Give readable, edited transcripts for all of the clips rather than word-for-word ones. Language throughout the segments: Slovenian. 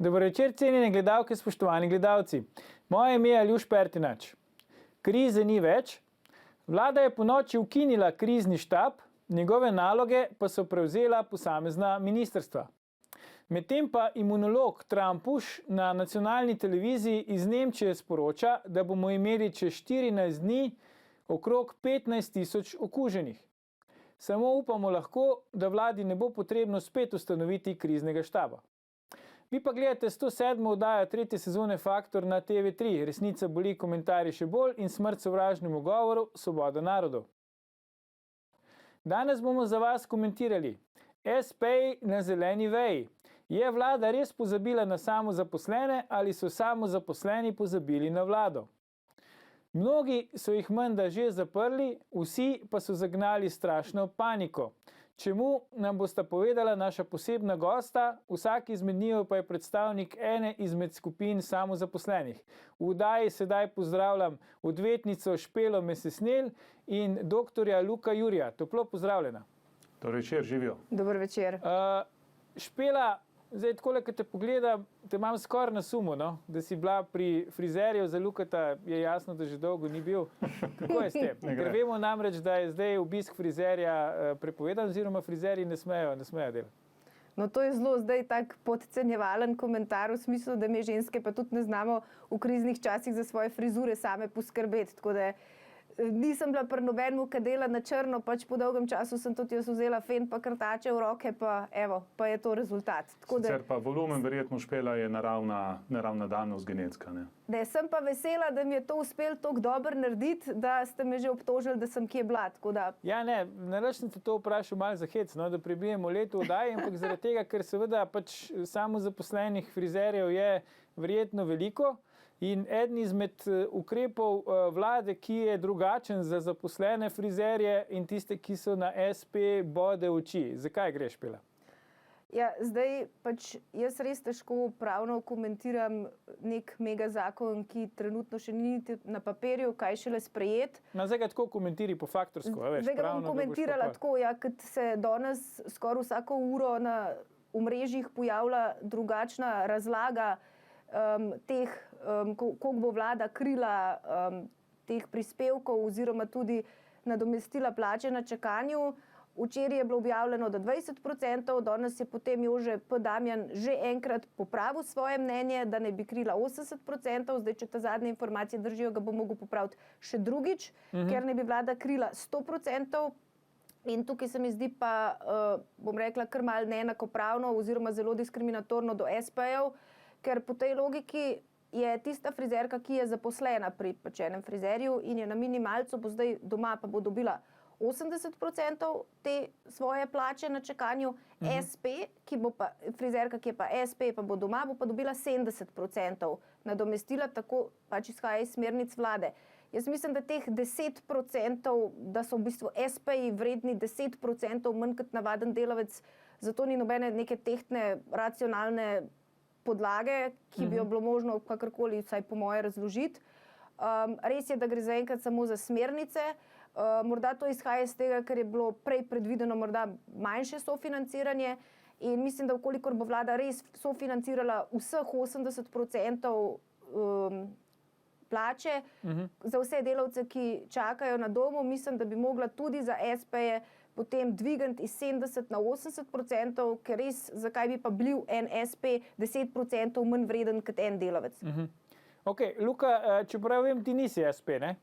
Dober večer, cenjene gledalke, spoštovani gledalci. Moje ime je Aljuš Pertinač. Krize ni več. Vlada je ponoči ukinila krizni štab, njegove naloge pa so prevzela posamezna ministrstva. Medtem pa imunolog Trampuš na nacionalni televiziji iz Nemčije sporoča, da bomo imeli čez 14 dni okrog 15.000 okuženih. Samo upamo lahko, da vladi ne bo potrebno spet ustanoviti kriznega štaba. Vi pa gledate 107. oddajo 3. sezone Faktor na TV3. Resnica boli, komentarji še bolj in smrt sovražnemu govoru, svoboda narodov. Danes bomo za vas komentirali SP na zeleni veji. Je vlada res pozabila na samozaposlene ali so samozaposleni pozabili na vlado? Mnogi so jih menda že zaprli, vsi pa so zagnali strašno paniko. Čemu nam bosta povedala naša posebna gosta, vsak izmed njiju pa je predstavnik ene izmed skupin samozaposlenih. V oddaji sedaj pozdravljam odvetnico Špelo Mesesnel in doktorja Luka Jurija. Toplo pozdravljena. Dobar večer, živijo. Dobar večer. Špela, zdaj takole, ko te pogledam, te imam skoraj na sumu, no? Da si bila pri frizerju, za Lukata je jasno, da že dolgo ni bil. Kako je s tem? Ker vemo namreč, da je zdaj obisk frizerja prepovedan, oziroma frizerji ne smejo delati. No, to je zelo zdaj tak podcenjevalen komentar v smislu, da mi ženske pa tudi ne znamo v kriznih časih za svoje frizure same poskrbeti. Tako da nisem bila pri nobenemu, ki dela na črno, pač po dolgem času sem tudi jaz vzela fen pa krtače v roke, pa evo, pa je to rezultat. Sicer pa volumen verjetno, Špela, je naravna danost genetska, ne? Ne, sem pa vesela, da mi je to uspelo tako dobro narediti, da ste me že obtožili, da sem kje bila, tako da... Ja, ne, nareč sem te to vprašal malo za hec, no, da prebijemo leto oddaje, ampak zaradi tega, ker seveda pač samozaposlenih frizerjev je verjetno veliko. In eden izmed ukrepov vlade, ki je drugačen za zaposlene frizerje in tiste, ki so na SP, bode oči. Zakaj greš, Špela? Ja, zdaj pač jaz res težko pravno komentiram nek mega zakon, ki trenutno še ni na papirju, kaj šele sprejet. No, zdaj ga tako komentiri po faktorsko, veš, zdaj ga bom komentirala tako, ja, kot se danes skoraj vsako uro na omrežjih pojavlja drugačna razlaga teh, koliko bo vlada krila teh prispevkov oziroma tudi nadomestila plače na čakanju. Včeraj je bilo objavljeno, da 20%, danes je potem Jože P. Damjan že enkrat popravil svoje mnenje, da ne bi krila 80%, zdaj, če ta zadnje informacije držijo, ga bo mogel popraviti še drugič, ker ne bi vlada krila 100%. In tukaj se mi zdi pa, bom rekla, kar malo neenakopravno oziroma zelo diskriminatorno do SP-jev, ker po tej logiki je tista frizerka, ki je zaposlena pri enem frizerju in je na minimalcu, bo zdaj doma, pa bo dobila 80% te svoje plače na čakanju. SP, frizerka, ki je pa SP, pa bo doma, bo pa dobila 70% nadomestila, tako pač izhaja iz smernic vlade. Jaz mislim, da teh 10%, da so v bistvu SP-ji vredni 10% manj kot navaden delavec, zato ni nobene neke tehtne, racionalne podlage, ki bi jo bilo možno kakorkoli, vsaj po moje, razložiti. Res je, da gre zaenkrat samo za smernice. Morda to izhaja iz tega, ker je bilo prej predvideno morda manjše sofinanciranje in mislim, da vkolikor bo vlada res sofinancirala vseh 80% plače za vse delavce, ki čakajo na domu, mislim, da bi mogla tudi za SP-je potem dvigant iz 70 na 80%, ker res, zakaj bi pa bil en SP 10% manj vreden kot en delavec. Ok, Luka, čeprav vem, ti nisi SP, ne?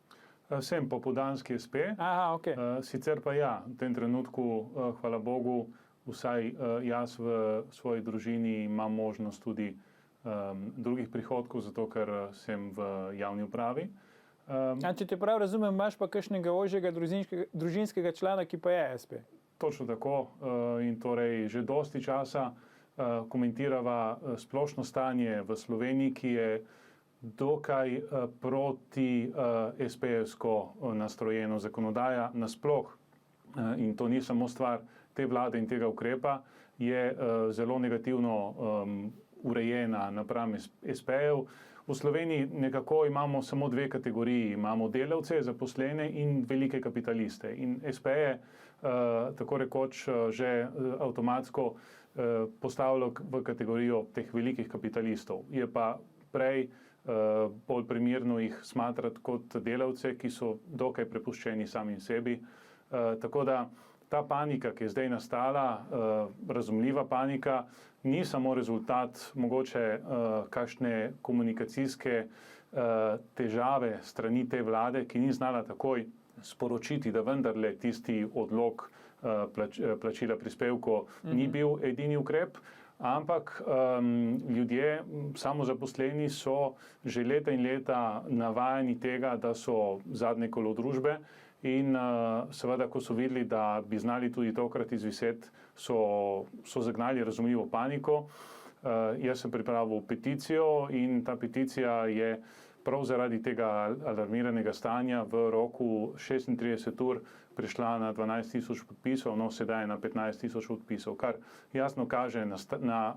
Sem popoldanski SP. Aha, ok. Sicer pa ja, v tem trenutku, hvala Bogu, vsaj jaz v svoji družini imam možnost tudi drugih prihodkov, zato ker sem v javni upravi. Če te prav razumem, imaš pa kakšnega ožjega družinskega člana, ki pa je SP? Točno tako in torej že dosti časa komentirava splošno stanje v Sloveniji, ki je dokaj proti SP-jevsko nastrojeno zakonodaja nasploh. In to ni samo stvar te vlade in tega ukrepa, je zelo negativno urejena napram SP-jev. V Sloveniji nekako imamo samo dve kategoriji. Imamo delavce, zaposlene in velike kapitaliste. In SP-je tako rekoč že avtomatsko postavilo v kategorijo teh velikih kapitalistov. Je pa prej bolj primerno jih smatrati kot delavce, ki so dokaj prepuščeni samim sebi. Tako da ta panika, ki je zdaj nastala, razumljiva panika, ni samo rezultat mogoče kakšne komunikacijske težave strani te vlade, ki ni znala takoj sporočiti, da vendarle tisti odlog plačila prispevkov ni bil edini ukrep, ampak ljudje, samozaposleni, so že leta in leta navajeni tega, da so zadnje kolo družbe in seveda, ko so videli, da bi znali tudi tokrat izviseti, so zagnali razumljivo paniko. Jaz sem pripravil peticijo in ta peticija je prav zaradi tega alarmiranega stanja v roku 36 ur prišla na 12.000 podpisov, no sedaj je na 15.000 podpisov, kar jasno kaže na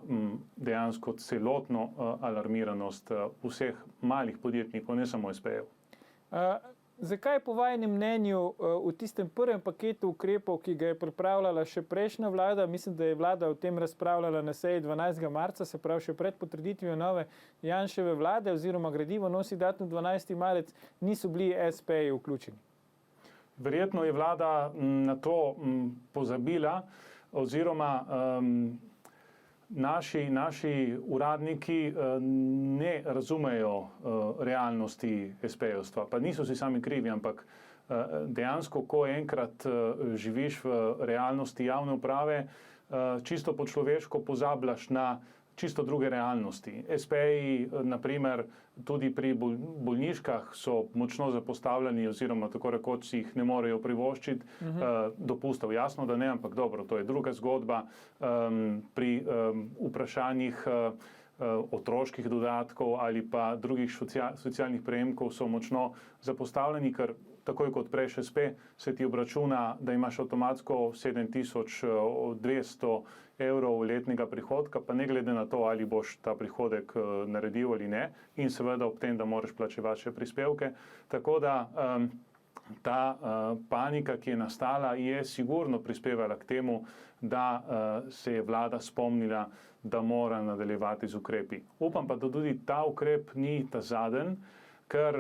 dejansko celotno alarmiranost vseh malih podjetnikov, ne samo SP-jev. Zakaj po vašem mnenju v tistem prvem paketu ukrepov, ki ga je pripravljala še prejšnja vlada, mislim, da je vlada o tem razpravljala na seji 12. marca, se pravi še pred potrditvijo nove Janševe vlade oziroma gradivo nosi datum 12. marec, niso bili SP-ji vključeni? Verjetno je vlada na to pozabila oziroma naši uradniki ne razumejo realnosti SP-jevstva. Pa niso si sami krivi, ampak dejansko, ko enkrat živiš v realnosti javne uprave, čisto po človeško pozabljaš na čisto druge realnosti. SP-ji, naprimer, tudi pri bolniškah so močno zapostavljeni oziroma tako rekoč si jih ne morejo privoščiti dopustov. Jasno, da ne, ampak dobro, to je druga zgodba. Pri vprašanjih otroških dodatkov ali pa drugih socialnih prejemkov so močno zapostavljeni, ker takoj kot prejš SP, se ti obračuna, da imaš avtomatsko 7.200 evrov letnega prihodka, pa ne glede na to, ali boš ta prihodek naredil ali ne, in seveda ob tem, da moraš plačevati še prispevke. Tako da ta panika, ki je nastala, je sigurno prispevala k temu, da se je vlada spomnila, da mora nadaljevati z ukrepi. Upam pa, da tudi ta ukrep ni ta zadnji, ker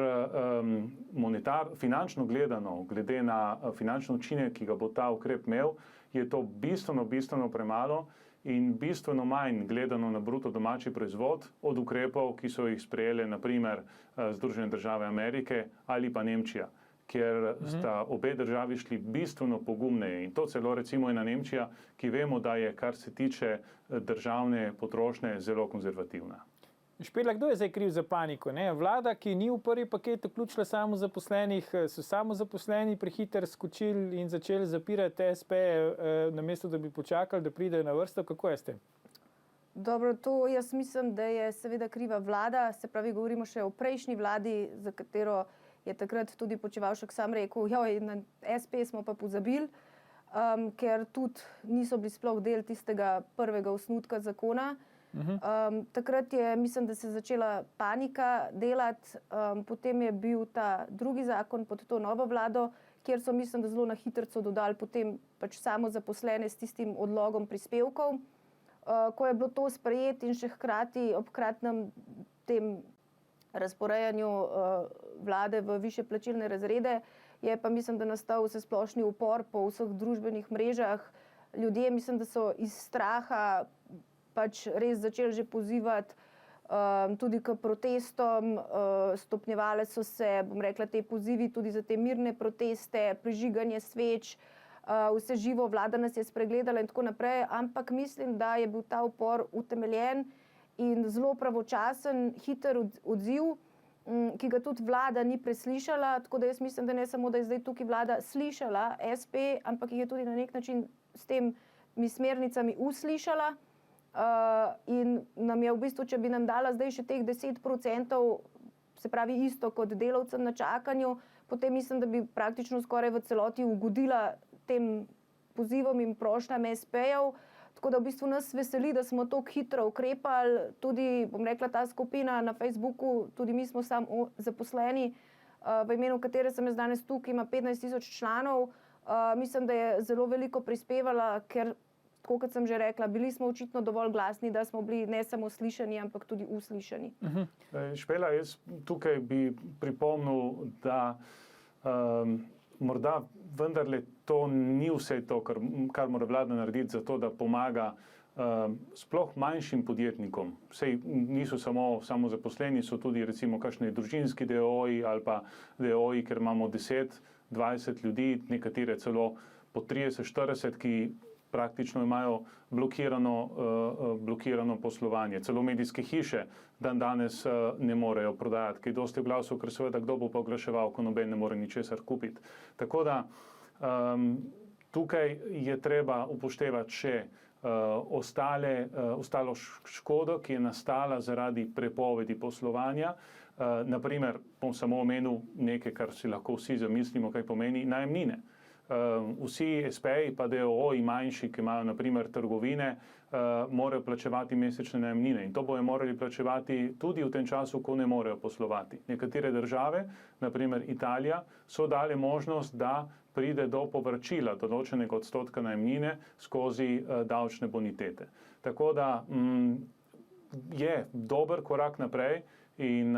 finančno gledano, glede na finančni učinek, ki ga bo ta ukrep imel, je to bistveno premalo in bistveno manj gledano na bruto domači proizvod od ukrepov, ki so jih sprejele naprimer Združene države Amerike ali pa Nemčija, kjer sta obe državi šli bistveno pogumneje. In to celo recimo ena Nemčija, ki vemo, da je, kar se tiče državne potrošnje, zelo konzervativna. Špela, kdo je zdaj kriv za paniko? Ne? Vlada, ki ni v prvi paket vključila samozaposlenih, so samozaposleni prehiter skočili in začeli zapirati SP-je, namesto da bi počakali, da pridejo na vrsto. Kako je s tem? Dobro, to jaz mislim, da je seveda kriva vlada, se pravi, govorimo še o prejšnji vladi, za katero je takrat tudi Počivalšek sam rekel, na SP smo pa pozabili, ker tudi niso bili sploh del tistega prvega osnutka zakona. Takrat je, mislim, da se je začela panika delati, potem je bil ta drugi zakon pod to novo vlado, kjer so, mislim, da zelo na hitrco dodali potem pač samozaposlene s tistim odlogom prispevkov. Ko je bilo to sprejeti in še hkrati ob kratnem tem razporejanju vlade v višje plačilne razrede, je pa, mislim, da nastal vsesplošni upor po vseh družbenih mrežah. Ljudje, mislim, da so iz straha pač res začeli že pozivati tudi k protestom, stopnjevale so se, bom rekla, te pozivi tudi za te mirne proteste, prižiganje sveč, vse živo, vlada nas je spregledala in tako naprej, ampak mislim, da je bil ta upor utemeljen in zelo pravočasen, hiter odziv, ki ga tudi vlada ni preslišala, tako da jaz mislim, da ne samo, da je zdaj tukaj vlada slišala SP, ampak jih je tudi na nek način s temi smernicami uslišala. In nam je v bistvu, če bi nam dala zdaj še teh 10%, se pravi isto kot delavcem na čakanju, potem mislim, da bi praktično skoraj v celoti ugodila tem pozivom in prošnjam SP-jev. Tako da v bistvu nas veseli, da smo tako hitro ukrepali, tudi, bom rekla, ta skupina na Facebooku, tudi mi smo zaposleni, v imenu katere sem jaz danes tukaj, ima 15.000 članov. Mislim, da je zelo veliko prispevala, ker tako kot sem že rekla, bili smo očitno dovolj glasni, da smo bili ne samo slišani, ampak tudi uslišani. Špela, jaz tukaj bi pripomnil, da morda vendarle to ni vse to, kar mora vlada narediti za to, da pomaga sploh manjšim podjetnikom. Sej niso samo zaposleni, so tudi recimo kakšni družinski DOO-ji ali pa DOO-ji, ker imamo 10-20 ljudi, nekatere celo po 30-40, ki praktično imajo blokirano poslovanje. Celo medijske hiše danes ne morejo prodajati, ki je dosti oglasov, ker seveda kdo bo pa oglaševal, ko noben ne more ničesar kupiti. Tako da tukaj je treba upoštevati še ostalo škodo, ki je nastala zaradi prepovedi poslovanja. Naprimer, bom samo omenil nekaj, kar si lahko vsi zamislimo, kaj pomeni najemnine. Vsi SP-ji pa DOO-ji manjši, ki imajo naprimer trgovine, morajo plačevati mesečne najemnine in to bojo morali plačevati tudi v tem času, ko ne morejo poslovati. Nekatere države, naprimer Italija, so dale možnost, da pride do povračila določenega odstotka najemnine skozi davčne bonitete. Tako da je dober korak naprej in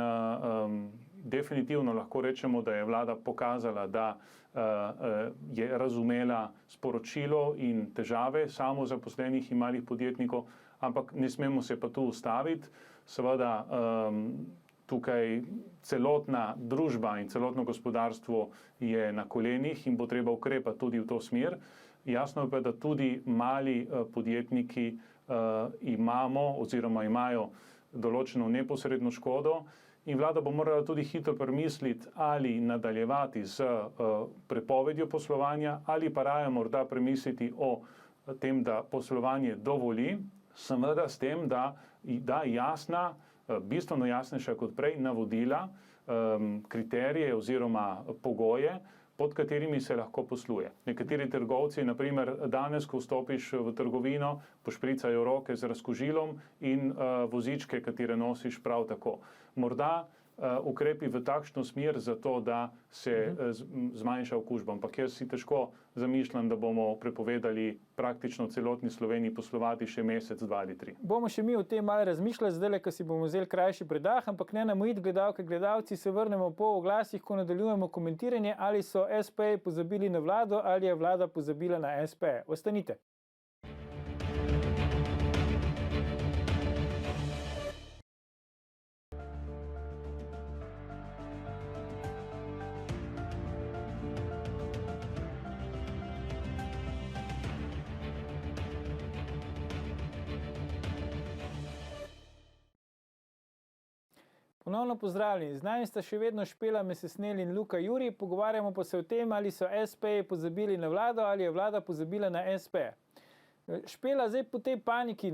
definitivno lahko rečemo, da je vlada pokazala, da je razumela sporočilo in težave samozaposlenih in malih podjetnikov, ampak ne smemo se pa tu ustaviti. Seveda tukaj celotna družba in celotno gospodarstvo je na kolenih in bo treba ukrepati tudi v to smer. Jasno je pa, da tudi mali podjetniki imajo določeno neposredno škodo. In vlada bo morala tudi hitro premisliti, ali nadaljevati z prepovedjo poslovanja ali pa raje morda premisliti o tem, da poslovanje dovoli, seveda s tem, da jasna, bistveno jasnejša kot prej navodila, kriterije oziroma pogoje, pod katerimi se lahko posluje. Nekateri trgovci, naprimer danes, ko vstopiš v trgovino, pošpricajo roke z razkužilom in vozičke, katere nosiš prav tako. Morda ukrepi v takšno smer za to, da se zmanjša okužba. Ampak jaz si težko zamišljam, da bomo prepovedali praktično celotni Sloveniji poslovati še mesec, 2 ali 3. Bomo še mi o tem malo razmišljali, zdaj, ko si bomo vzeli krajši predah, ampak ne nam ujiti, gledalke, gledalci, se vrnemo po oglasih, ko nadaljujemo komentiranje, ali so SP pozabili na vlado ali je vlada pozabila na SP. Ostanite. Ponovno pozdravljeni. Z nami sta še vedno Špela Mesesnel in Luka Juri. Pogovarjamo pa se o tem, ali so SP pozabili na vlado ali je vlada pozabila na SP. Špela, zdaj po tej paniki,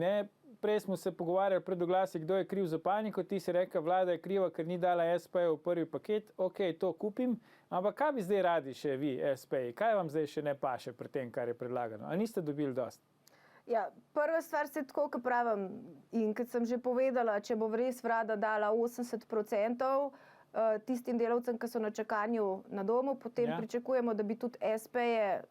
prej smo se pogovarjali pred oglasi, kdo je kriv za paniko, ti si rekla, vlada je kriva, ker ni dala SP v prvi paket. Ok, to kupim, ampak kaj bi zdaj radi še vi, SP? Kaj vam zdaj še ne paše pri tem, kar je predlagano? A niste dobili dosti? Ja, prva stvar se tako, kot pravim, in kot sem že povedala, če bo res vlada dala 80% tistim delavcem, ki so na čakanju na domu, potem pričakujemo, da bi tudi SP-je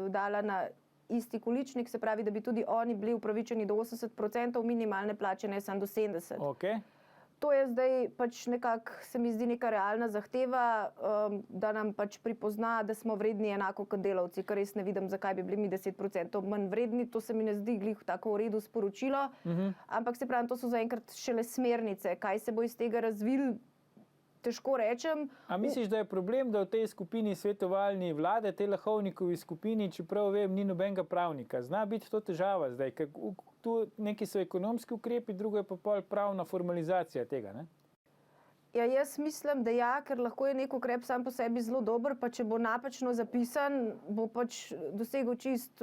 dala na isti količnik, se pravi, da bi tudi oni bili upravičeni do 80% minimalne plače, ne samo do 70%. Okay. To je zdaj pač nekako, se mi zdi, neka realna zahteva, da nam pač pripozna, da smo vredni enako kot delavci, ker res ne vidim, zakaj bi bili mi 10% manj vredni. To se mi ne zdi glih tako v redu sporočilo, ampak se pravi, to so zaenkrat šele smernice. Kaj se bo iz tega razvil, težko rečem. A misliš, da je problem, da v tej skupini svetovalni vlade, tej Lahovnikovi skupini, čeprav vem, ni nobenega pravnika? Zna biti to težava zdaj, ker tu neki so ekonomski ukrepi, drugo je pa pol pravna formalizacija tega, ne? Ja, jaz mislim, da ja, ker lahko je nek ukrep sam po sebi zelo dober, pa če bo napačno zapisan, bo pač dosegel čist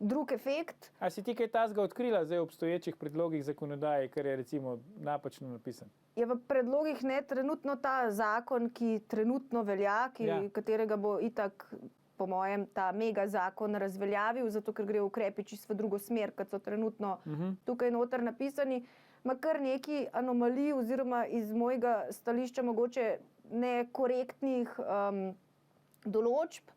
drug efekt. A si ti kaj tazga odkrila zdaj v obstoječih predlogih zakonodaje, ker je recimo napačno napisan? Je v predlogih ne trenutno ta zakon, ki trenutno velja, katerega bo itak, po mojem, ta mega zakon razveljavil, zato ker gre ukrepi čisto v drugo smer, kot so trenutno tukaj noter napisani. Ma kar neki anomalij oziroma iz mojega stališča mogoče nekorektnih določb.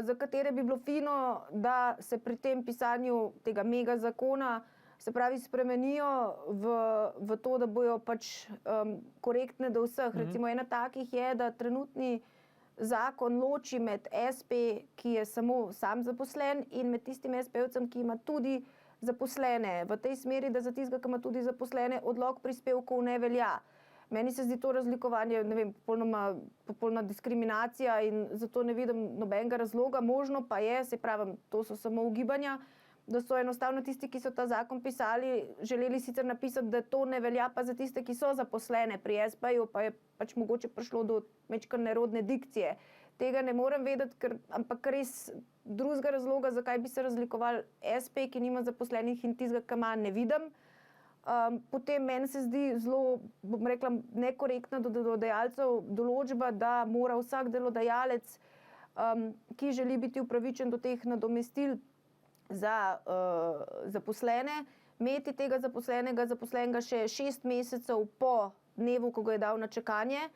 za katere bi bilo fino, da se pri tem pisanju tega mega zakona, se pravi, spremenijo v to, da bojo pač korektne do vseh. Recimo ena takih je, da trenutni zakon loči med SP, ki je samo sam zaposlen, in med tistim SP-ovcem, ki ima tudi zaposlene. V tej smeri, da za tistega, ki ima tudi zaposlene, odlog prispevkov ne velja. Meni se zdi to razlikovanje, ne vem, popolna diskriminacija in zato ne vidim nobenega razloga. Možno pa je, se pravim, to so samo ugibanja, da so enostavno tisti, ki so ta zakon pisali, želeli sicer napisati, da to ne velja pa za tiste, ki so zaposlene pri SP-ju, pa je pač mogoče prišlo do majčkeno nerodne dikcije. Tega ne morem vedeti, ampak res drugega razloga, zakaj bi se razlikovali SP, ki nima zaposlenih, in tistega, ki ima, ne vidim. Potem meni se zdi zelo, bom rekla, nekorektna do delodajalcev določba, da mora vsak delodajalec, ki želi biti upravičen do teh nadomestil za zaposlene, imeti tega zaposlenega še 6 mesecev po dnevu, ko ga je dal na čakanje.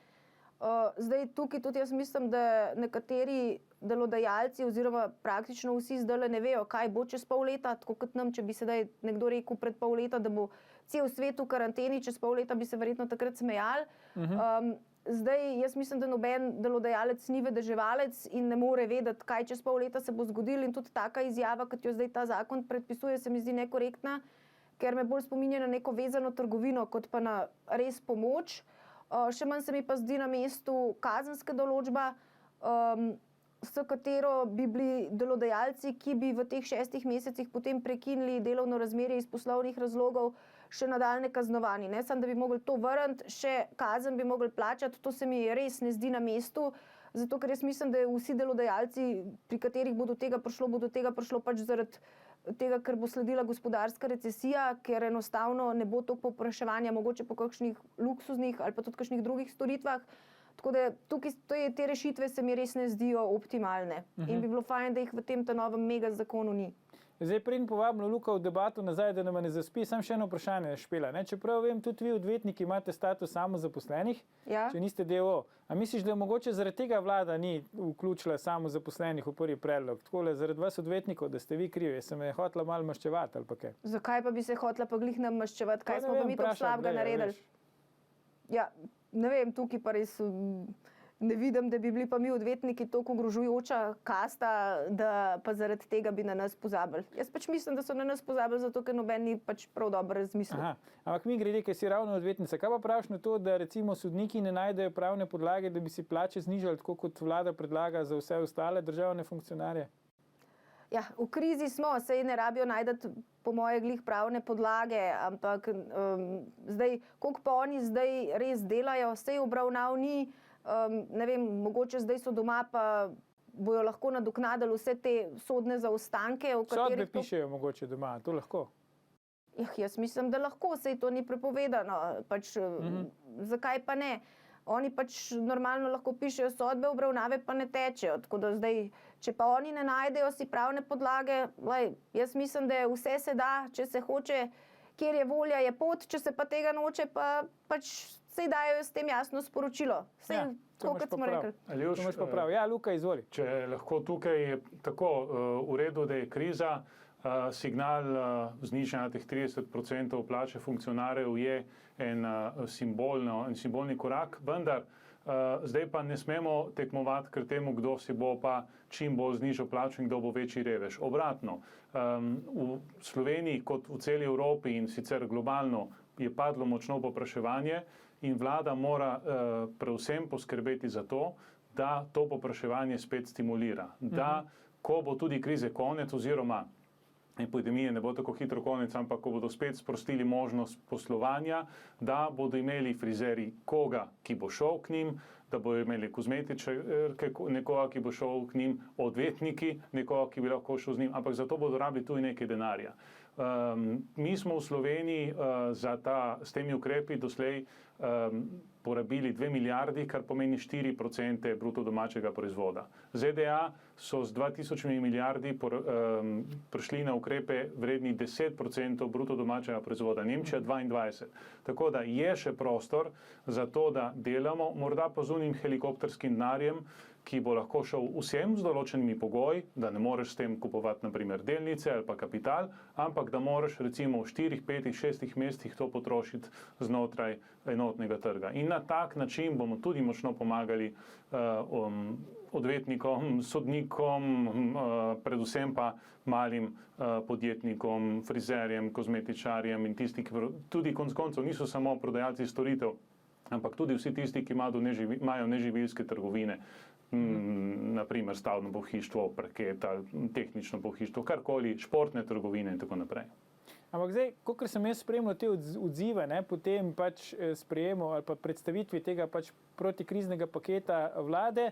Zdaj tukaj tudi jaz mislim, da nekateri delodajalci oziroma praktično vsi zdaj ne vejo, kaj bo čez pol leta, tako kot nam, če bi sedaj nekdo rekel pred pol leta, da bo cel svet v karanteni, čez pol leta bi se verjetno takrat smejali. Zdaj jaz mislim, da noben delodajalec ni vedeževalec in ne more vedeti, kaj čez pol leta se bo zgodilo, in tudi taka izjava, kot jo zdaj ta zakon predpisuje, se mi zdi nekorektna, ker me bolj spominja na neko vezano trgovino, kot pa na res pomoč. Še manj se mi pa zdi na mestu kazenska določba, s katero bi bili delodajalci, ki bi v teh 6 mesecih potem prekinili delovno razmerje iz poslovnih razlogov, še nadaljne kaznovani. Ne samo, da bi mogli to vrniti, še kazen bi mogli plačati, to se mi res ne zdi na mestu, zato ker jaz mislim, da vsi delodajalci, pri katerih bo do tega prišlo pač zaradi tega, ker bo sledila gospodarska recesija, ker enostavno ne bo toliko povpraševanja, mogoče po kakšnih luksuznih ali pa tudi kakšnih drugih storitvah. Tako da tukaj te rešitve se mi res ne zdijo optimalne. In bi bilo fajn, da jih v tem novem mega zakonu ni. Zdaj, preden povabimo Luka v debato nazaj, da nam ne zaspi, samo še eno vprašanje, Špela. Čeprav vem, tudi vi odvetniki imate status samozaposlenih, če niste DO. A misliš, da mogoče zaradi tega vlada ni vključila samozaposlenih v prvi predlog? Takole, zaradi vas odvetnikov, da ste vi krivi, se me je hotela malo maščevati ali pa kaj? Zakaj pa bi se hotela pa glih nam maščevati? Kaj smo pa mi tako slabega naredili? Ja, ne vem, tukaj pa res ne vidim, da bi bili pa mi odvetniki toliko ogrožujoča kasta, da pa zaradi tega bi na nas pozabili. Jaz pač mislim, da so na nas pozabili, zato ker noben ni pač prav dobro razmislil. Ampak mi grede, ker si ravno odvetnica. Kaj pa praviš na to, da recimo sodniki ne najdejo pravne podlage, da bi si plače znižali, tako kot vlada predlaga za vse ostale državne funkcionarje? Ja, v krizi smo, saj ne rabijo najdeti po moje glih pravne podlage, ampak zdaj, koliko pa oni zdaj res delajo, saj obravnav ni, ne vem, mogoče zdaj so doma, pa bojo lahko nadoknadili vse te sodne zaostanke. Sodbe pišejo mogoče doma, to lahko? Jaz mislim, da lahko, saj to ni prepovedano. Pač, zakaj pa ne? Oni pač normalno lahko pišejo sodbe, obravnave pa ne tečejo. Tako da zdaj, če pa oni ne najdejo si pravne podlage, jaz mislim, da vse se da, če se hoče, kjer je volja, je pot, če se pa tega noče, pa pač sej dajo s tem jasno sporočilo. Sej, kot smo rekli. To imaš pa prav. Ja, Luka, izvoli. Če lahko tukaj tako v redu, da je kriza, signal znižanja teh 30% plače funkcionarjev je en simbolni korak, vendar zdaj pa ne smemo tekmovati k temu, kdo si bo pa čim bolj znižal plačo in kdo bo večji revež. Obratno, v Sloveniji kot v celi Evropi in sicer globalno je padlo močno povpraševanje in vlada mora predvsem poskrbeti za to, da to povpraševanje spet stimulira. Da, ko bo tudi krize konec oziroma epidemije ne bo tako hitro konec, ampak ko bodo spet sprostili možnost poslovanja, da bodo imeli frizeri koga, ki bo šel k njim, da bodo imeli kozmetičarke nekoga, ki bo šel k njim, odvetniki nekoga, ki bi lahko šel z njim, ampak za to bodo rabili tudi nekaj denarja. Mi smo v Sloveniji s temi ukrepi doslej porabili 2 milijardi, kar pomeni 4% bruto domačega proizvoda. ZDA so z 2000 milijardi prišli na ukrepe vredni 10% bruto domačega proizvoda, Nemčija 22%. Tako da je še prostor za to, da delamo, morda pa z unim helikopterskim denarjem, ki bo lahko šel vsem z določenimi pogoji, da ne moreš s tem kupovati naprimer delnice ali pa kapital, ampak da moraš recimo v 4, 5, 6 mesecih to potrošiti znotraj enotnega trga. In na tak način bomo tudi močno pomagali odvetnikom, sodnikom, predvsem pa malim podjetnikom, frizerjem, kozmetičarjem in tisti, ki tudi konec koncev niso samo prodajalci storitev, ampak tudi vsi tisti, ki imajo neživilske trgovine, naprimer stavbno pohištvo, parket ali tehnično pohištvo, karkoli, športne trgovine in tako naprej. Ampak zdaj, kolikor sem jaz spremljal te odzive, potem pač sprejemu ali pa predstavitvi tega pač protikriznega paketa vlade,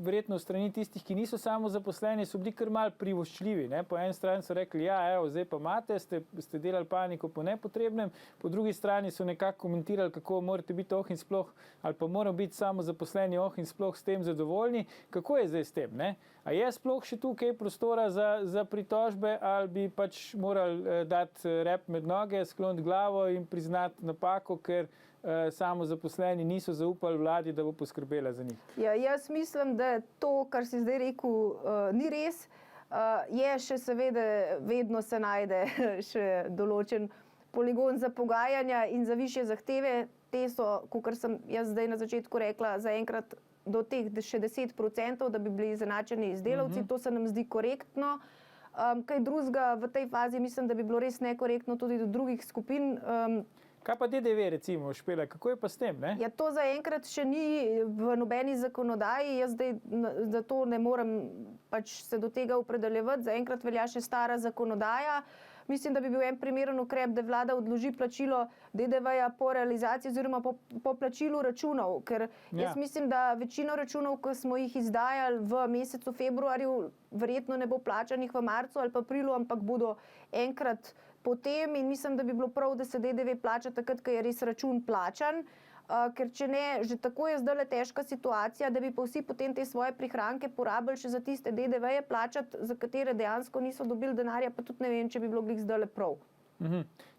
verjetno strani tistih, ki niso samo zaposleni, so bili kar mal privoščljivi. Po eni strani so rekli, ja, evo, zdaj pa imate, ste delali paniko po nepotrebnem, po drugi strani so nekako komentirali, kako morate biti in sploh, ali pa moramo biti samo zaposleni in sploh s tem zadovoljni. Kako je zdaj s tem? A je sploh še tukaj prostora za pritožbe ali bi pač morali dati rep med noge, skloniti glavo in priznati napako, ker samo zaposleni niso zaupali vladi, da bo poskrbela za njih? Ja, jaz mislim, da to, kar si zdaj rekel, ni res. Je še seveda, vedno se najde še določen poligon za pogajanja in za višje zahteve. Te so, kot sem jaz zdaj na začetku rekla, zaenkrat do teh še 10%, da bi bili izenačeni z delavci. To se nam zdi korektno. Kaj drugega v tej fazi mislim, da bi bilo res nekorektno tudi do drugih skupin. Kaj pa DDV recimo, Špela, kako je pa s tem? Ja, to zaenkrat še ni v nobeni zakonodaji, jaz zdaj zato ne morem pač se do tega opredeljevati, zaenkrat velja še stara zakonodaja. Mislim, da bi bil en primeren ukrep, da vlada odloži plačilo DDV-ja po realizaciji oziroma po plačilu računov, ker jaz mislim, da večino računov, ko smo jih izdajali v mesecu februarju, verjetno ne bo plačanih v marcu ali pa aprilu, ampak bodo enkrat potem in mislim, da bi bilo prav, da se DDV plača takrat, ko je res račun plačan, ker če ne, že tako je zdajle težka situacija, da bi pa vsi potem te svoje prihranke porabili še za tiste DDV-je plačati, za katere dejansko niso dobili denarja, pa tudi ne vem, če bi bilo glih zdajle prav.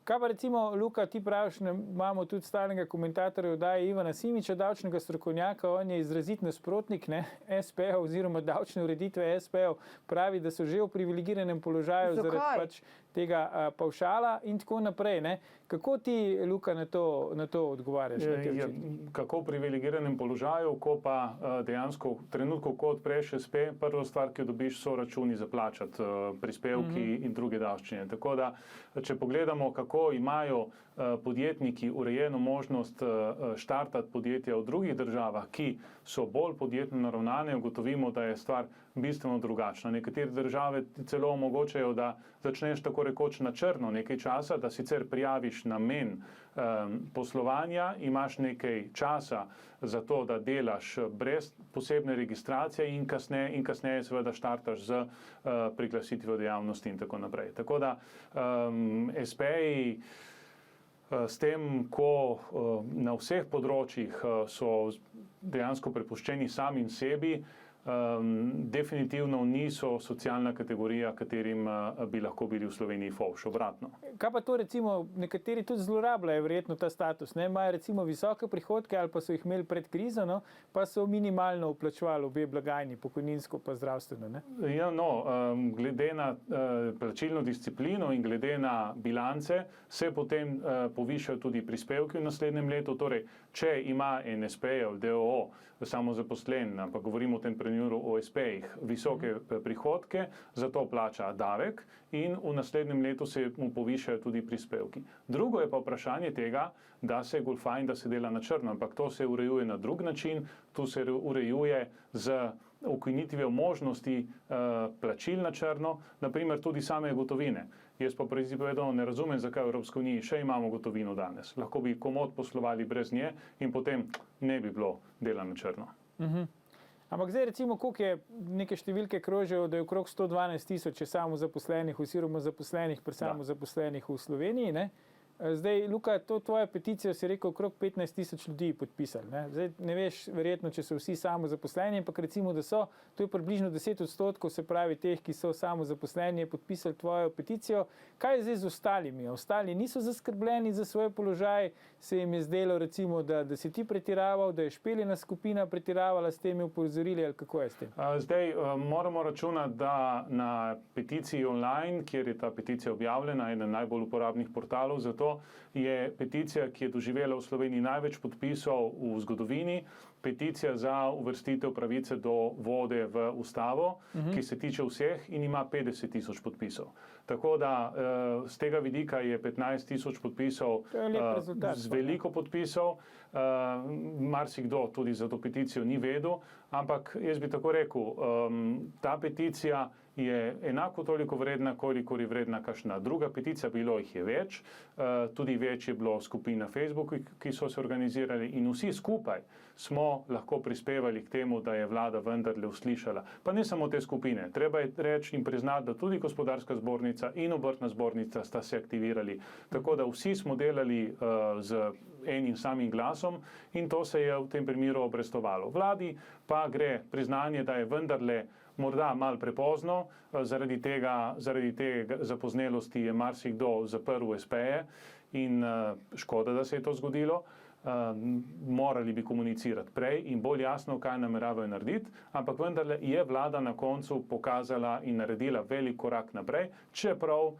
Kaj pa recimo, Luka, ti praviš, imamo tudi stalnega komentatorja oddaje Ivana Simiča, davčnega strokovnjaka, on je izrazit nasprotnik SP-jev oziroma davčne ureditve SP-jev, pravi, da so že v privilegiranem položaju zaradi pač tega pavšala in tako naprej. Kako ti, Luka, na to odgovarjaš? Kako v privilegiranem položaju, ko pa dejansko v trenutku, ko odpreš SP, prvo stvar, ki jo dobiš, so računi za plačati, prispevki in druge davščine. Tako da, če pogledamo, kako imajo podjetniki urejeno možnost štartati podjetja v drugih državah, ki so bolj podjetno naravnane, ugotovimo, da je stvar bistveno drugačna. Nekatere države celo omogočajo, da začneš tako rekoč na črno nekaj časa, da sicer prijaviš namen poslovanja, imaš nekaj časa za to, da delaš brez posebne registracije in kasneje seveda štartaš z priglasitvijo dejavnosti in tako naprej. Tako da SP-ji s tem, ko na vseh področjih so dejansko prepuščeni samim sebi, definitivno niso socialna kategorija, katerim bi lahko bili v Sloveniji fovš, obratno. Kaj pa to recimo, nekateri tudi zlorabljajo verjetno ta status, imajo recimo visoke prihodke ali pa so jih imeli pred krizo, pa so minimalno vplačevali obe blagajni, pokojninsko pa zdravstveno. Ja, glede na plačilno disciplino in glede na bilance se potem povišajo tudi prispevki v naslednjem letu. Torej, če ima NSP-jev, DOO, samozaposlen, ampak govorimo o tem primeru o SP-jih, visoke prihodke, zato plača davek in v naslednjem letu se mu povišajo tudi prispevki. Drugo je pa vprašanje tega, da se golfa in da se dela na črno, ampak to se urejuje na drug način, tu se urejuje z ukinitvijo možnosti plačil na črno, naprimer tudi same gotovine. Jaz pa povedano ne razumem, zakaj v Evropski uniji še imamo gotovino danes. Lahko bi komod poslovali brez nje in potem ne bi bilo dela na črno. Ampak zdaj recimo, koliko je neke številke krožijo, da je okrog 112 tisoč samozaposlenih oziroma zaposlenih pri samozaposlenih v Sloveniji. Zdaj, Luka, to tvojo peticijo si rekel, okrog 15 tisoč ljudi podpisali. Ne? Zdaj, ne veš, verjetno, če so vsi samozaposleni, ampak recimo, da so, to je približno 10%, se pravi teh, ki so samozaposleni, je podpisali tvojo peticijo. Kaj je zdaj z ostalimi? Ostali niso zaskrbljeni za svoj položaj, se jim je zdelo, recimo, da si ti pretiraval, da je Špeljina skupina pretiravala s temi opozorili, ali kako je s tem? Zdaj, moramo računati, da na peticiji online, kjer je ta peticija objavljena, eden najbolj uporabnih portalov, zato je peticija, ki je doživela v Sloveniji največ podpisov v zgodovini, peticija za uvrstitev pravice do vode v ustavo, ki se tiče vseh in ima 50 tisoč podpisov. Tako da z tega vidika je 15 tisoč podpisov z veliko podpisov. Marsikdo tudi za to peticijo ni vedel, ampak jaz bi tako rekel, ta peticija je enako toliko vredna, kolikor je vredna kakšna druga peticija, bilo jih je več, tudi več je bilo skupin na Facebooku, ki so se organizirali in vsi skupaj smo lahko prispevali k temu, da je vlada vendarle uslišala. Pa ne samo te skupine, treba je reči in priznati, da tudi Gospodarska zbornica in Obrtna zbornica sta se aktivirali, tako da vsi smo delali z enim samim glasom in to se je v tem primeru obrestovalo. Vladi pa gre priznanje, da je vendarle morda malo prepozno, zaradi te zapoznelosti je marsikdo zaprl SP-je in škoda, da se je to zgodilo. Morali bi komunicirati prej in bolj jasno, kaj nameravajo narediti, ampak vendarle je vlada na koncu pokazala in naredila velik korak naprej, čeprav,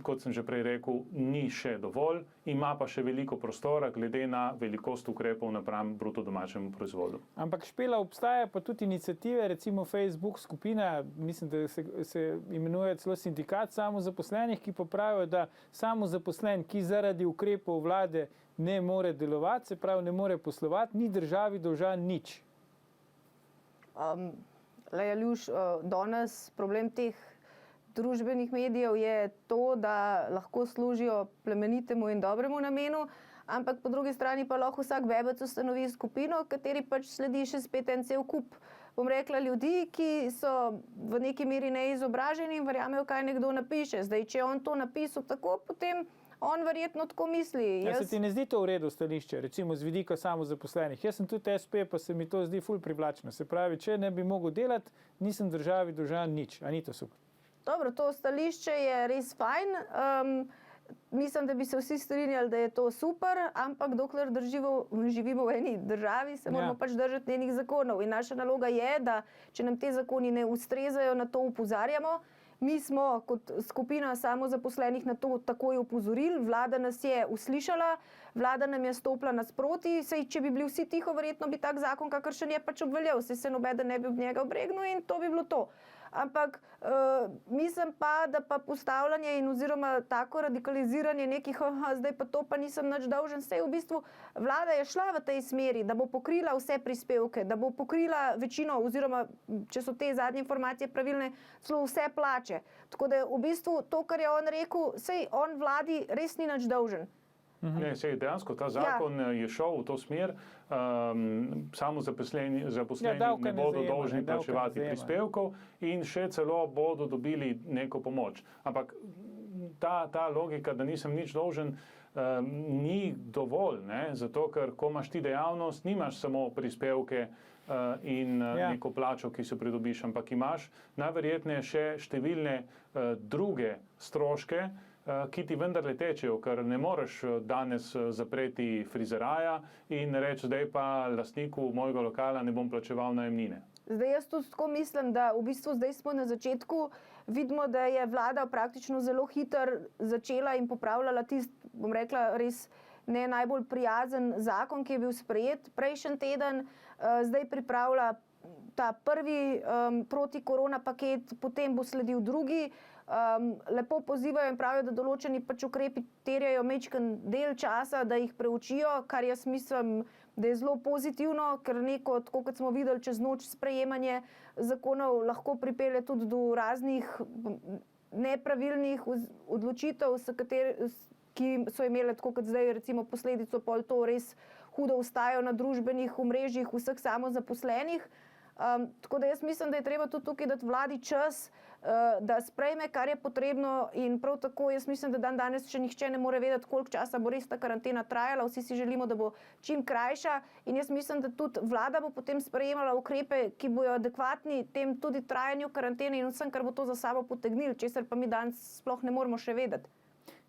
kot sem že prej rekel, ni še dovolj, ima pa še veliko prostora glede na velikost ukrepov napram bruto domačemu proizvodu. Ampak Špela, obstaja pa tudi iniciative, recimo Facebook skupina, mislim, da se imenuje celo sindikat samozaposlenih, ki pa pravijo, da samozaposlen, ki zaradi ukrepov vlade ne more delovati, se pravi ne more poslovati, ni državi dolžan nič. Aljuš, danes problem teh družbenih medijev je to, da lahko služijo plemenitemu in dobremu namenu, ampak po drugi strani pa lahko vsak bebec ustanovi skupino, kateri pač sledi še spet en cel kup, bom rekla, ljudi, ki so v neki meri neizobraženi in verjamejo, kaj nekdo napiše. Zdaj, če je on to napisal tako, potem on verjetno tako misli. Se ti ne zdi to v redu stališče, recimo z vidika samozaposlenih? Jaz sem tudi SP, pa se mi to zdi ful privlačno. Se pravi, če ne bi mogel delati, nisem državi dolžan nič. A ni to super? Dobro, to stališče je res fajn. Mislim, da bi se vsi strinjali, da je to super, ampak dokler živimo v eni državi, se moramo pač držati njenih zakonov. In naša naloga je, da če nam te zakoni ne ustrezajo, na to opozarjamo. Mi smo kot skupina samozaposlenih na to takoj opozorili, vlada nas je uslišala, vlada nam je stopila nasproti, saj če bi bili vsi tiho, verjetno bi tak zakon, kakršen je, pač obveljal, saj se nobeden ne bi ob njega obregnil in to bi bilo to. Ampak mislim pa, da pa postavljanje in oziroma tako radikaliziranje nekih, zdaj pa to pa nisem nič dolžen, saj v bistvu vlada je šla v tej smeri, da bo pokrila vse prispevke, da bo pokrila večino oziroma, če so te zadnje informacije pravilne, celo vse plače. Tako da v bistvu to, kar je on rekel, saj on vladi res ni nič dolžen. Ne, sej dejansko ta zakon je šel v to smer, samozaposleni ne bodo dolžni plačevati prispevkov in še celo bodo dobili neko pomoč. Ampak ta logika, da nisem nič dolžen, ni dovolj, ne? Zato ker ko imaš ti dejavnost, nimaš samo prispevke in neko plačo, ki se pridobiš, ampak imaš najverjetneje še številne druge stroške, ki ti vendarle tečejo, ker ne moreš danes zapreti frizeraja in reči, zdaj pa lastniku mojega lokala ne bom plačeval najemnine. Zdaj jaz tudi tako mislim, da v bistvu zdaj smo na začetku, vidimo, da je vlada praktično zelo hitro začela in popravljala tisti, bom rekla, res ne najbolj prijazen zakon, ki je bil sprejet prejšnji teden, zdaj pripravlja ta prvi protikorona paket, potem bo sledil drugi. Lepo pozivajo in pravijo, da določeni pač ukrepi terjajo majčken del časa, da jih preučijo, kar jaz mislim, da je zelo pozitivno, ker neko, tako kot smo videli, čez noč sprejemanje zakonov lahko pripelje tudi do raznih nepravilnih odločitev, ki so imele, tako kot zdaj, recimo posledico pol to res hudo vstajo na družbenih omrežjih vseh samozaposlenih. Tako da jaz mislim, da je treba tudi tukaj dati vladi čas, da sprejme, kar je potrebno, in prav tako jaz mislim, da danes še nihče ne more vedeti, koliko časa bo res ta karantena trajala. Vsi si želimo, da bo čim krajša, in jaz mislim, da tudi vlada bo potem sprejemala ukrepe, ki bojo adekvatni tem tudi trajanju karantene in vsem, kar bo to za sabo potegnilo, česar pa mi danes sploh ne moremo še vedeti.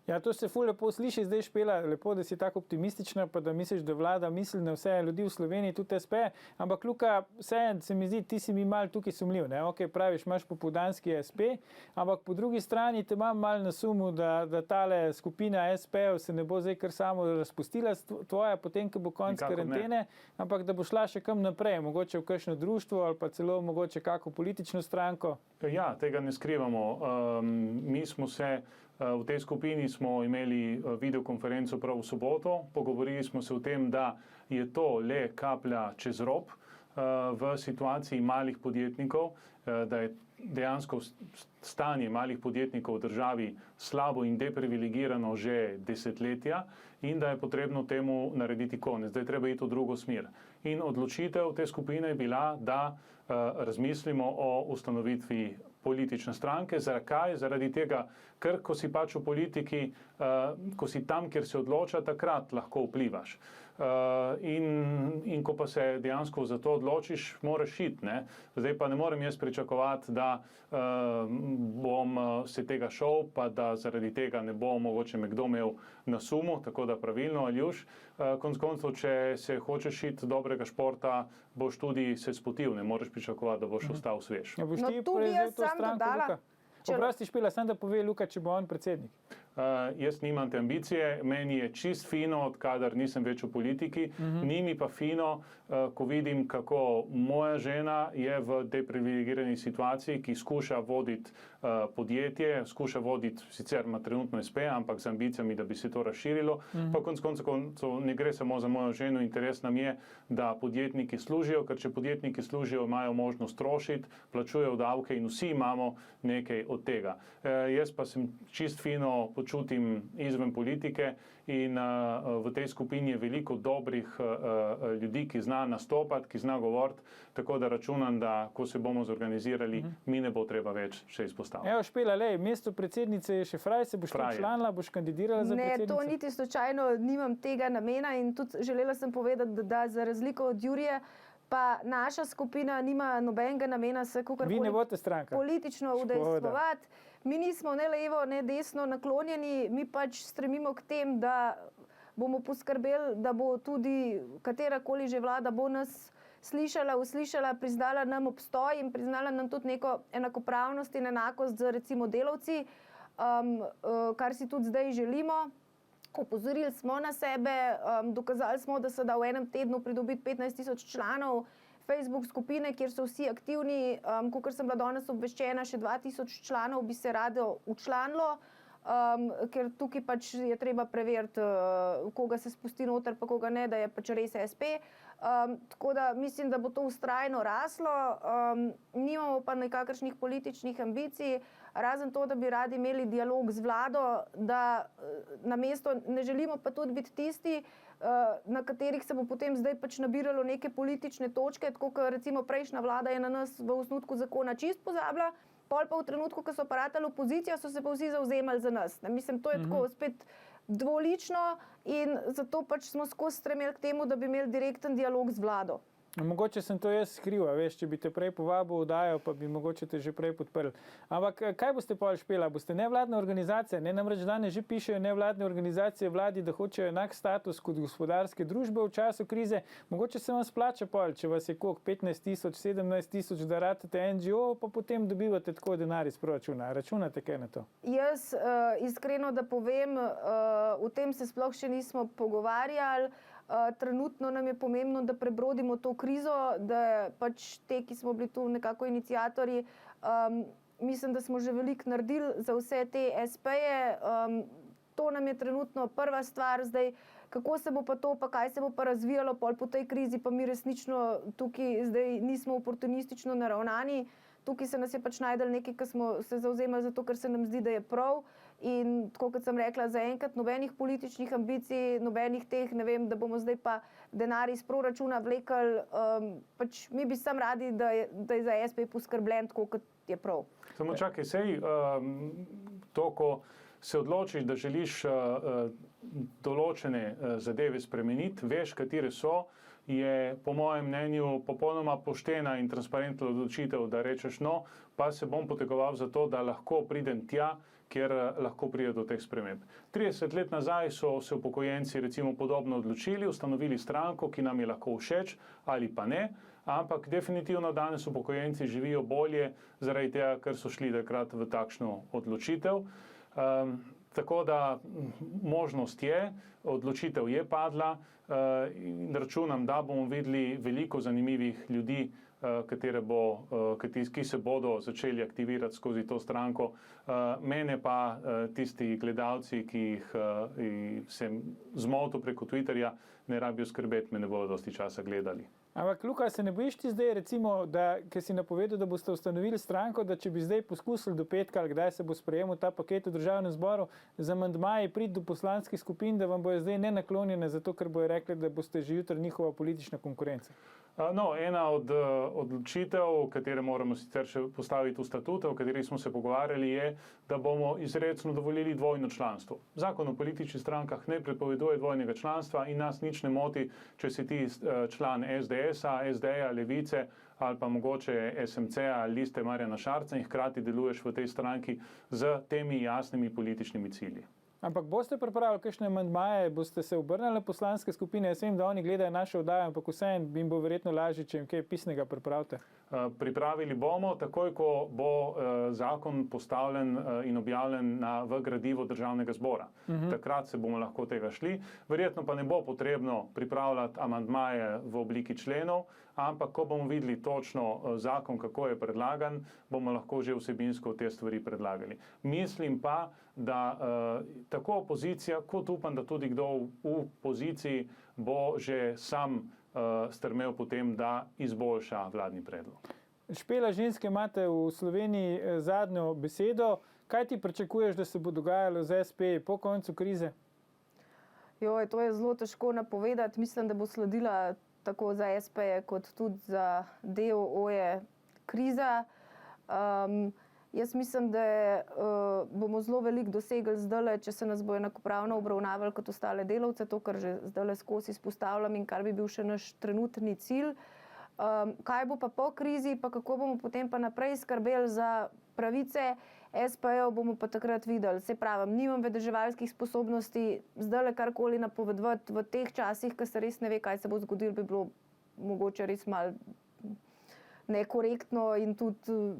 Ja, to se ful lepo sliši, zdaj Špela, lepo, da si tako optimistična, pa da misliš, da vlada misli na vse ljudi v Sloveniji, tudi SP, ampak Luka, vseeno se mi zdi, ti si mi mal tukaj sumljiv, ne? Ok, praviš, imaš popoldanski SP, ampak po drugi strani te imam mal na sumu, da tale skupina SP-ev se ne bo zdaj kar samo razpustila tvoja, potem, ko bo konc karantene, ampak da bo šla še kam naprej, mogoče v kakšno društvo ali pa celo mogoče kako politično stranko. Ja, tega ne skrivamo. Mi smo se v tej skupini smo imeli videokonferenco prav v soboto. Pogovorili smo se o tem, da je to le kaplja čez rob v situaciji malih podjetnikov, da je dejansko stanje malih podjetnikov v državi slabo in deprivilegirano že desetletja in da je potrebno temu narediti konec, da je treba iti v drugo smer. In odločitev te skupine je bila, da razmislimo o ustanovitvi politične stranke. Zakaj? Zaradi tega, ker ko si pač v politiki, ko si tam, kjer se odloča, takrat lahko vplivaš. In ko pa se dejansko za to odločiš, moraš iti, ne? Zdaj pa ne morem jaz pričakovati, da bom se tega šel, pa da zaradi tega ne bo mogoče me kdo imel na sumu, tako da pravilno, Aljuš, konec koncev, če se hočeš iti dobrega športa, boš tudi se spotil, ne moreš pričakovati, da boš ostal svež. Ja, boš ti prevzel to stranko, Luka? Oprosti, Špela, sem da pove Luka, če bo on predsednik. Jaz nimam te ambicije, meni je čist fino, odkadar nisem več v politiki, ni mi pa fino, ko vidim, kako moja žena je v deprivilegirani situaciji, ki skuša voditi podjetje, skuša voditi, sicer ima trenutno SP, ampak z ambicijami, da bi se to razširilo, pa konec koncev ne gre samo za mojo ženo, interes nam je, da podjetniki služijo, ker če podjetniki služijo, imajo možnost trošiti, plačujejo davke in vsi imamo nekaj od tega. Jaz pa sem čist fino počutim izven politike in v tej skupini je veliko dobrih ljudi, ki zna nastopati, ki zna govoriti, tako da računam, da ko se bomo zorganizirali, mi ne bo treba več še izpostaviti. Evo Špela, lej, mesto predsednice je še fraj, se boš članila, boš kandidirala za predsednico? Ne, to niti slučajno nimam tega namena in tudi želela sem povedati, da za razliko od Jurije, pa naša skupina nima nobenega namena se kakorkoli Vi ne boste stranka politično udejstvovati. Mi nismo ne levo, ne desno naklonjeni, mi pač stremimo k tem, da bomo poskrbeli, da bo tudi katerakoli že vlada bo nas slišala, uslišala, priznala nam obstoj in priznala nam tudi neko enakopravnost in enakost z recimo delavci, kar si tudi zdaj želimo. Opozorili smo na sebe, dokazali smo, da se da v enem tednu pridobiti 15,000 članov Facebook skupine, kjer so vsi aktivni. Kakor sem bila danes obveščena, še 2,000 članov bi se rado učlanilo, ker tukaj pač je treba preveriti, koga se spusti noter, pa koga ne, da je pač res SP. Tako da mislim, da bo to vztrajno raslo. Nimamo pa nekakršnih političnih ambicij, razen to, da bi radi imeli dialog z vlado, da namesto ne želimo pa tudi biti tisti, na katerih se bo potem zdaj pač nabiralo neke politične točke, tako kot recimo prejšnja vlada je na nas v osnutku zakona čist pozabila, pol pa v trenutku, ko so pa ratali opozicijo, so se pa vsi zavzemali za nas. Mislim, to je tako spet dvolično in zato pač smo skozi stremeli k temu, da bi imeli direkten dialog z vlado. Mogoče sem to jaz skril, veš, če bi te prej povabil v oddajo, pa bi mogoče te že prej podprli. Ampak kaj boste pol Špela? Boste nevladna organizacija? Ne, namreč danes že pišejo nevladne organizacije vladi, da hočejo enak status kot gospodarske družbe v času krize. Mogoče se vam splača pol, če vas je koliko, 15,000, 17,000, da ratete NGO, pa potem dobivate tako denar iz proračuna. Računate kaj na to? Jaz iskreno, da povem, o tem se sploh še nismo pogovarjali. Trenutno nam je pomembno, da prebrodimo to krizo, da pač te, ki smo bili tu nekako iniciatorji, mislim, da smo že veliko naredili za vse te SP-je. To nam je trenutno prva stvar. Zdaj, kako se bo pa to, pa kaj se bo pa razvijalo pol po tej krizi, pa mi resnično tukaj zdaj nismo oportunistično naravnani. Tukaj se nas je pač najdel nekaj, ki smo se zavzemali za to, ker se nam zdi, da je prav. In tako kot sem rekla, zaenkrat nobenih političnih ambicij, nobenih teh, ne vem, da bomo zdaj pa denar iz proračuna vlekli. Pač mi bi sam radi, da je za SP poskrbljen tako, kot je prav. Samo čakaj, sej to, ko se odločiš, da želiš določene zadeve spremeniti, veš, katere so, je po mojem mnenju popolnoma poštena in transparentna odločitev, da rečeš no, pa se bom potegoval za to, da lahko pridem tja, kjer lahko pride do teh sprememb. 30 let nazaj so se upokojenci recimo podobno odločili, ustanovili stranko, ki nam je lahko všeč ali pa ne, ampak definitivno danes upokojenci živijo bolje zaradi tega, ker so šli takrat v takšno odločitev. Tako da možnost je, odločitev je padla in računam, da bomo videli veliko zanimivih ljudi, ki se bodo začeli aktivirati skozi to stranko. Mene pa tisti gledalci, ki jih sem zmotil preko Twitterja, ne rabijo skrbeti, me ne bodo dosti časa gledali. Ampak, Luka, se ne bojiš ti zdaj, recimo, ker si napovedal, da boste ustanovili stranko, da če bi zdaj poskusili do petka, ali kdaj se bo sprejemal ta paket v državnem zboru, z amandmaji priti do poslanskih skupin, da vam bojo zdaj nenaklonjene, zato ker bojo rekli, da boste že jutri njihova politična konkurenca? No, ena od odločitev, katere moramo sicer še postaviti v statute, o katerih smo se pogovarjali, je, da bomo izrecno dovolili dvojno članstvo. Zakon o političnih strankah ne prepoveduje dvojnega članstva in nas nič ne moti, če si ti član SDS-a, SD-ja, Levice ali pa mogoče SMC-a ali Liste Marjana Šarca in hkrati deluješ v tej stranki z temi jasnimi političnimi cilji. Ampak boste pripravili kakšne amandmaje, boste se obrnili na poslanske skupine? Jaz vem, da oni gledajo našo oddajo, ampak vseeno bi jim bo verjetno lažje, če jim kaj pisnega pripravite. Pripravili bomo, takoj ko bo zakon postavljen in objavljen v gradivu državnega zbora. Takrat se bomo lahko tega šli. Verjetno pa ne bo potrebno pripravljati amandmaje v obliki členov, ampak ko bomo videli točno zakon, kako je predlagan, bomo lahko že vsebinsko te stvari predlagali. Mislim pa, da tako opozicija, kot upam, da tudi kdo v poziciji bo že sam strmel potem, da izboljša vladni predlog. Špela, ženske imate v Sloveniji zadnjo besedo. Kaj ti pričakuješ, da se bo dogajalo z SP po koncu krize? Joj, to je zelo težko napovedati. Mislim, da bo sledila tako za SP-je kot tudi za DOO-je kriza. Jaz mislim, da bomo zelo veliko dosegli zdajle, če se nas bojo enakopravno obravnavali kot ostale delavce, to, kar že zdajle skozi izpostavljam in kar bi bil še naš trenutni cilj. Kaj bo pa po krizi, pa kako bomo potem pa naprej skrbeli za pravice SP-jev, bomo pa takrat videli. Se pravim, nimam vedeževalskih sposobnosti, zdajle karkoli napovedovati v teh časih, ko se res ne ve, kaj se bo zgodilo, bi bilo mogoče res malo nekorektno in tudi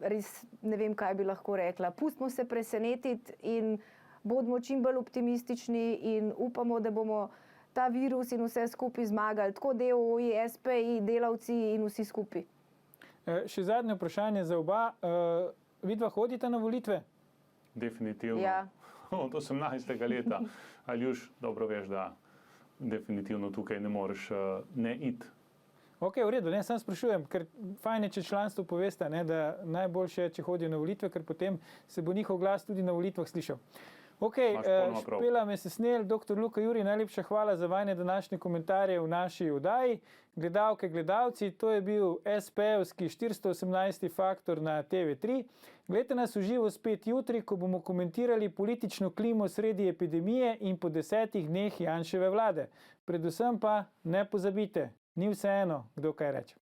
res ne vem, kaj bi lahko rekla. Pustimo se presenetiti in bodimo čim bolj optimistični in upamo, da bomo ta virus in vse skupaj zmagali. Tako DOO-ji, SP-ji, delavci in vsi skupaj. Še zadnje vprašanje za oba. Vidva hodita na volitve? Definitivno. Ja. Od 18. leta. Aljuš, dobro veš, da definitivno tukaj ne moreš ne iti. Ok, v redu, ne, sam sprašujem, ker fajn je, če članstvo poveste, ne, da najboljše je, če hodijo na volitve, ker potem se bo njihov glas tudi na volitvah slišal. Ok, Špela Mesesnel, dr. Luka Juri, najlepša hvala za vajne današnje komentarje v naši oddaji. Gledalke, gledalci, to je bil SP-evski 418. Faktor na TV3. Glejte nas v živo spet jutri, ko bomo komentirali politično klimo sredi epidemije in po 10 dneh Janševe vlade. Predvsem pa ne pozabite, ni vseeno, kdo kaj reče.